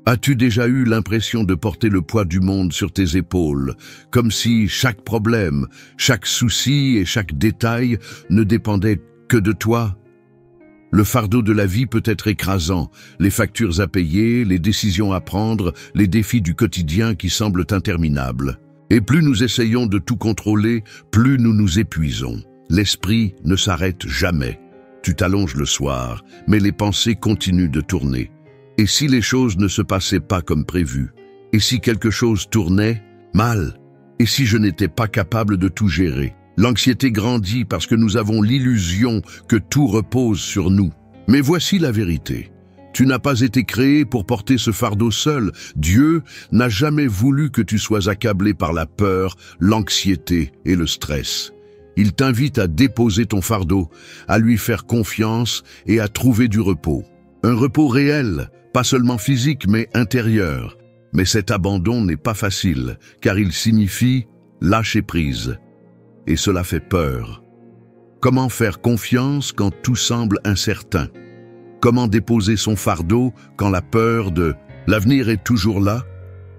As-tu déjà eu l'impression de porter le poids du monde sur tes épaules, comme si chaque problème, chaque souci et chaque détail ne dépendait que de toi? Le fardeau de la vie peut être écrasant, les factures à payer, les décisions à prendre, les défis du quotidien qui semblent interminables. Et plus nous essayons de tout contrôler, plus nous nous épuisons. L'esprit ne s'arrête jamais. Tu t'allonges le soir, mais les pensées continuent de tourner. Et si les choses ne se passaient pas comme prévu? Et si quelque chose tournait mal? Et si je n'étais pas capable de tout gérer? L'anxiété grandit parce que nous avons l'illusion que tout repose sur nous. Mais voici la vérité. Tu n'as pas été créé pour porter ce fardeau seul. Dieu n'a jamais voulu que tu sois accablé par la peur, l'anxiété et le stress. Il t'invite à déposer ton fardeau, à lui faire confiance et à trouver du repos. Un repos réel, pas seulement physique mais intérieur. Mais cet abandon n'est pas facile, car il signifie lâcher prise. Et cela fait peur. Comment faire confiance quand tout semble incertain? Comment déposer son fardeau quand la peur de l'avenir est toujours là?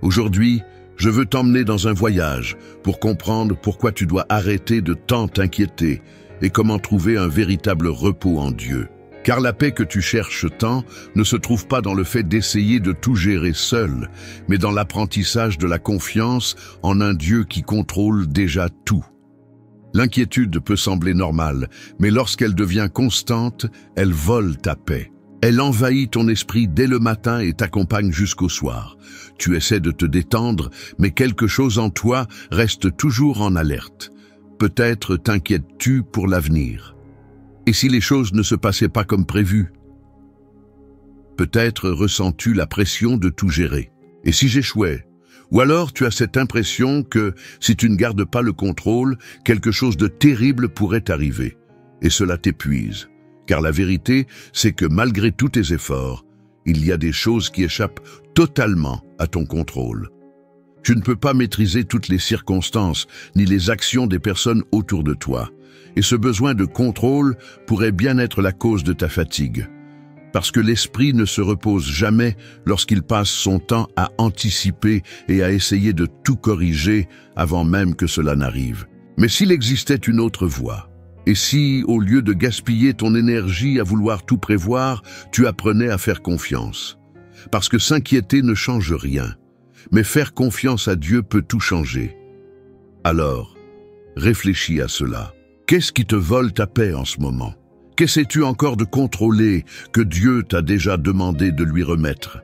Aujourd'hui, je veux t'emmener dans un voyage pour comprendre pourquoi tu dois arrêter de tant t'inquiéter et comment trouver un véritable repos en Dieu. Car la paix que tu cherches tant ne se trouve pas dans le fait d'essayer de tout gérer seul, mais dans l'apprentissage de la confiance en un Dieu qui contrôle déjà tout. L'inquiétude peut sembler normale, mais lorsqu'elle devient constante, elle vole ta paix. Elle envahit ton esprit dès le matin et t'accompagne jusqu'au soir. Tu essaies de te détendre, mais quelque chose en toi reste toujours en alerte. Peut-être t'inquiètes-tu pour l'avenir. Et si les choses ne se passaient pas comme prévu? Peut-être ressens-tu la pression de tout gérer. Et si j'échouais? Ou alors tu as cette impression que, si tu ne gardes pas le contrôle, quelque chose de terrible pourrait arriver. Et cela t'épuise. Car la vérité, c'est que malgré tous tes efforts, il y a des choses qui échappent totalement à ton contrôle. Tu ne peux pas maîtriser toutes les circonstances, ni les actions des personnes autour de toi. Et ce besoin de contrôle pourrait bien être la cause de ta fatigue. Parce que l'esprit ne se repose jamais lorsqu'il passe son temps à anticiper et à essayer de tout corriger avant même que cela n'arrive. Mais s'il existait une autre voie, et si, au lieu de gaspiller ton énergie à vouloir tout prévoir, tu apprenais à faire confiance? Parce que s'inquiéter ne change rien, mais faire confiance à Dieu peut tout changer. Alors, réfléchis à cela. Qu'est-ce qui te vole ta paix en ce moment? Qu'essaies-tu encore de contrôler que Dieu t'a déjà demandé de lui remettre?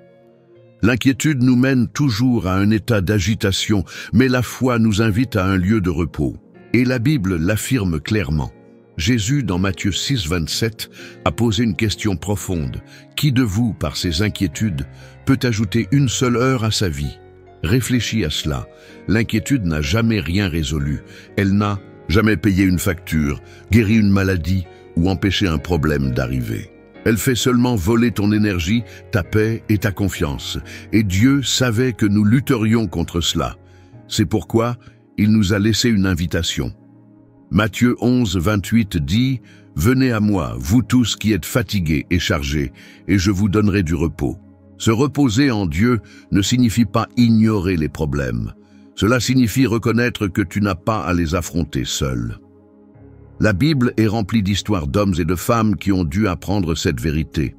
L'inquiétude nous mène toujours à un état d'agitation, mais la foi nous invite à un lieu de repos. Et la Bible l'affirme clairement. Jésus, dans Matthieu 6, 27, a posé une question profonde. Qui de vous, par ses inquiétudes, peut ajouter une seule heure à sa vie? Réfléchis à cela. L'inquiétude n'a jamais rien résolu. Elle n'a jamais payé une facture, guéri une maladie, ou empêcher un problème d'arriver. Elle fait seulement voler ton énergie, ta paix et ta confiance. Et Dieu savait que nous lutterions contre cela. C'est pourquoi il nous a laissé une invitation. Matthieu 11, 28 dit « Venez à moi, vous tous qui êtes fatigués et chargés, et je vous donnerai du repos. » Se reposer en Dieu ne signifie pas ignorer les problèmes. Cela signifie reconnaître que tu n'as pas à les affronter seul. La Bible est remplie d'histoires d'hommes et de femmes qui ont dû apprendre cette vérité.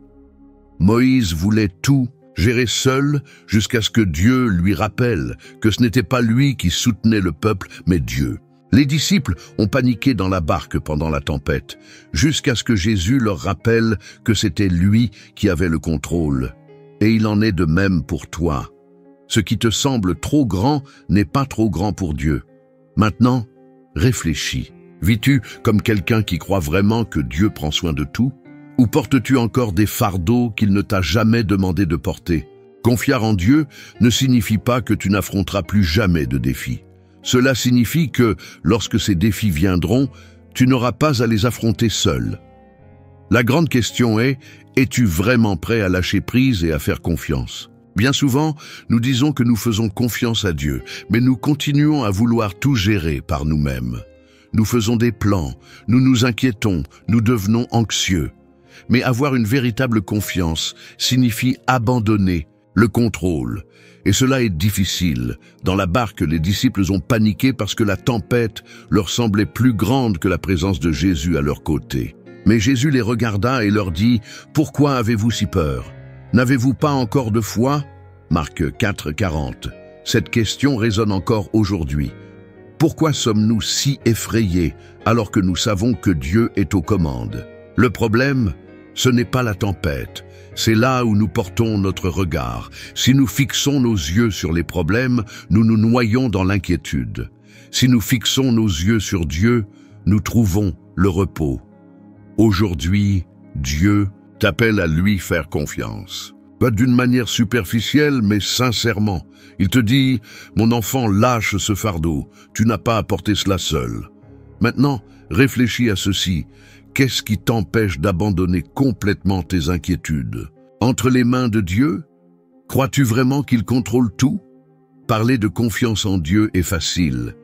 Moïse voulait tout gérer seul jusqu'à ce que Dieu lui rappelle que ce n'était pas lui qui soutenait le peuple, mais Dieu. Les disciples ont paniqué dans la barque pendant la tempête, jusqu'à ce que Jésus leur rappelle que c'était lui qui avait le contrôle. Et il en est de même pour toi. Ce qui te semble trop grand n'est pas trop grand pour Dieu. Maintenant, réfléchis. Vis-tu comme quelqu'un qui croit vraiment que Dieu prend soin de tout? Ou portes-tu encore des fardeaux qu'il ne t'a jamais demandé de porter? Confier en Dieu ne signifie pas que tu n'affronteras plus jamais de défis. Cela signifie que, lorsque ces défis viendront, tu n'auras pas à les affronter seul. La grande question est, es-tu vraiment prêt à lâcher prise et à faire confiance? Bien souvent, nous disons que nous faisons confiance à Dieu, mais nous continuons à vouloir tout gérer par nous-mêmes. Nous faisons des plans, nous nous inquiétons, nous devenons anxieux. Mais avoir une véritable confiance signifie abandonner le contrôle. Et cela est difficile. Dans la barque, les disciples ont paniqué parce que la tempête leur semblait plus grande que la présence de Jésus à leur côté. Mais Jésus les regarda et leur dit « Pourquoi avez-vous si peur? N'avez-vous pas encore de foi ?» Marc 4, 40. Cette question résonne encore aujourd'hui. Pourquoi sommes-nous si effrayés alors que nous savons que Dieu est aux commandes? Le problème, ce n'est pas la tempête. C'est là où nous portons notre regard. Si nous fixons nos yeux sur les problèmes, nous nous noyons dans l'inquiétude. Si nous fixons nos yeux sur Dieu, nous trouvons le repos. Aujourd'hui, Dieu t'appelle à lui faire confiance. Pas d'une manière superficielle, mais sincèrement. Il te dit, mon enfant, lâche ce fardeau. Tu n'as pas à porter cela seul. Maintenant, réfléchis à ceci. Qu'est-ce qui t'empêche d'abandonner complètement tes inquiétudes? Entre les mains de Dieu? Crois-tu vraiment qu'il contrôle tout? Parler de confiance en Dieu est facile.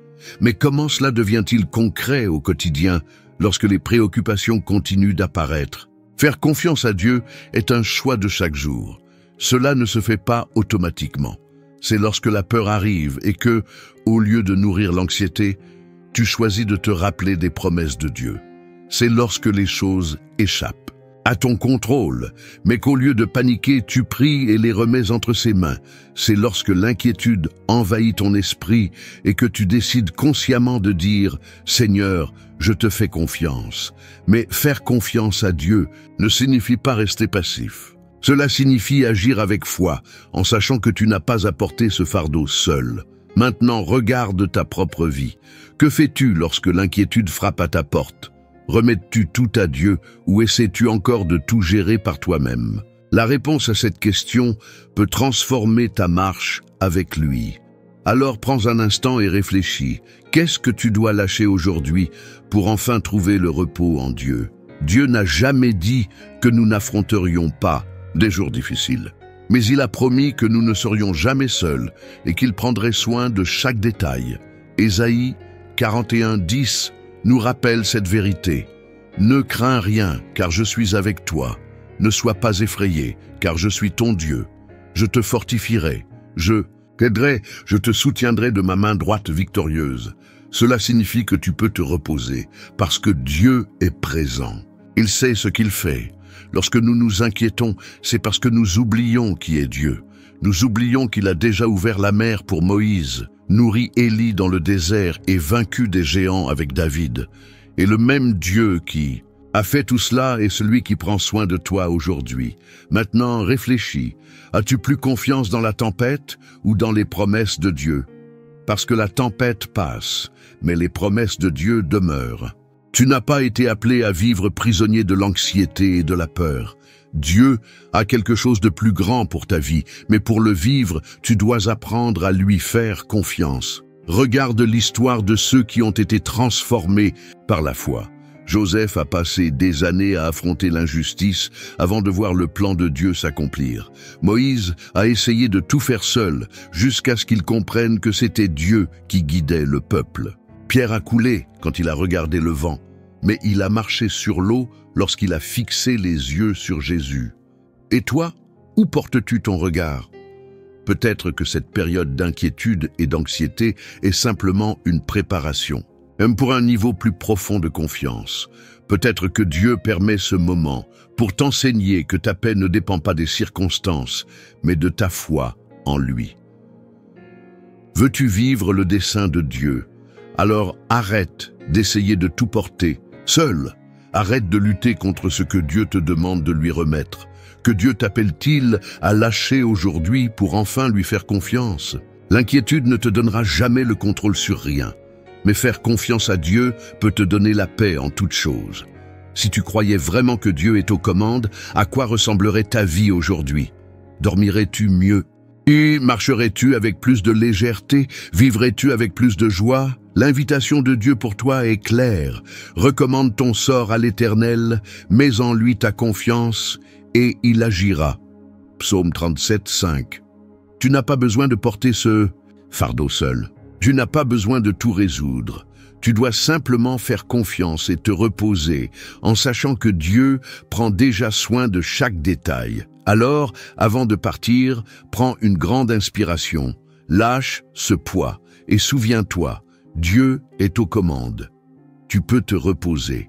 Mais comment cela devient-il concret au quotidien lorsque les préoccupations continuent d'apparaître? Faire confiance à Dieu est un choix de chaque jour. Cela ne se fait pas automatiquement. C'est lorsque la peur arrive et que, au lieu de nourrir l'anxiété, tu choisis de te rappeler des promesses de Dieu. C'est lorsque les choses échappent à ton contrôle, mais qu'au lieu de paniquer, tu pries et les remets entre ses mains. C'est lorsque l'inquiétude envahit ton esprit et que tu décides consciemment de dire « Seigneur, je te fais confiance ». Mais faire confiance à Dieu ne signifie pas rester passif. Cela signifie agir avec foi, en sachant que tu n'as pas à porter ce fardeau seul. Maintenant, regarde ta propre vie. Que fais-tu lorsque l'inquiétude frappe à ta porte? Remets-tu tout à Dieu ou essaies-tu encore de tout gérer par toi-même? La réponse à cette question peut transformer ta marche avec lui. Alors prends un instant et réfléchis. Qu'est-ce que tu dois lâcher aujourd'hui pour enfin trouver le repos en Dieu? Dieu n'a jamais dit que nous n'affronterions pas des jours difficiles. Mais il a promis que nous ne serions jamais seuls et qu'il prendrait soin de chaque détail. Ésaïe 41, 10 nous rappelle cette vérité. Ne crains rien, car je suis avec toi. Ne sois pas effrayé, car je suis ton Dieu. Je te fortifierai, je t'aiderai, je te soutiendrai de ma main droite victorieuse. Cela signifie que tu peux te reposer, parce que Dieu est présent. Il sait ce qu'il fait. Lorsque nous nous inquiétons, c'est parce que nous oublions qui est Dieu. Nous oublions qu'il a déjà ouvert la mer pour Moïse, nourri Élie dans le désert et vaincu des géants avec David. Et le même Dieu qui a fait tout cela est celui qui prend soin de toi aujourd'hui. Maintenant, réfléchis. As-tu plus confiance dans la tempête ou dans les promesses de Dieu? Parce que la tempête passe, mais les promesses de Dieu demeurent. Tu n'as pas été appelé à vivre prisonnier de l'anxiété et de la peur. Dieu a quelque chose de plus grand pour ta vie, mais pour le vivre, tu dois apprendre à lui faire confiance. Regarde l'histoire de ceux qui ont été transformés par la foi. Joseph a passé des années à affronter l'injustice avant de voir le plan de Dieu s'accomplir. Moïse a essayé de tout faire seul, jusqu'à ce qu'il comprenne que c'était Dieu qui guidait le peuple. Pierre a coulé quand il a regardé le vent, mais il a marché sur l'eau lorsqu'il a fixé les yeux sur Jésus. Et toi, où portes-tu ton regard? Peut-être que cette période d'inquiétude et d'anxiété est simplement une préparation, même pour un niveau plus profond de confiance. Peut-être que Dieu permet ce moment pour t'enseigner que ta paix ne dépend pas des circonstances, mais de ta foi en lui. Veux-tu vivre le dessein de Dieu? Alors arrête d'essayer de tout porter seul. Arrête de lutter contre ce que Dieu te demande de lui remettre. Que Dieu t'appelle-t-il à lâcher aujourd'hui pour enfin lui faire confiance? L'inquiétude ne te donnera jamais le contrôle sur rien. Mais faire confiance à Dieu peut te donner la paix en toutes choses. Si tu croyais vraiment que Dieu est aux commandes, à quoi ressemblerait ta vie aujourd'hui? Dormirais-tu mieux? Et marcherais-tu avec plus de légèreté? Vivrais-tu avec plus de joie? L'invitation de Dieu pour toi est claire. Recommande ton sort à l'Éternel, mets en lui ta confiance et il agira. Psaume 37, 5. Tu n'as pas besoin de porter ce fardeau seul. Tu n'as pas besoin de tout résoudre. Tu dois simplement faire confiance et te reposer en sachant que Dieu prend déjà soin de chaque détail. Alors, avant de partir, prends une grande inspiration, lâche ce poids et souviens-toi, Dieu est aux commandes. Tu peux te reposer.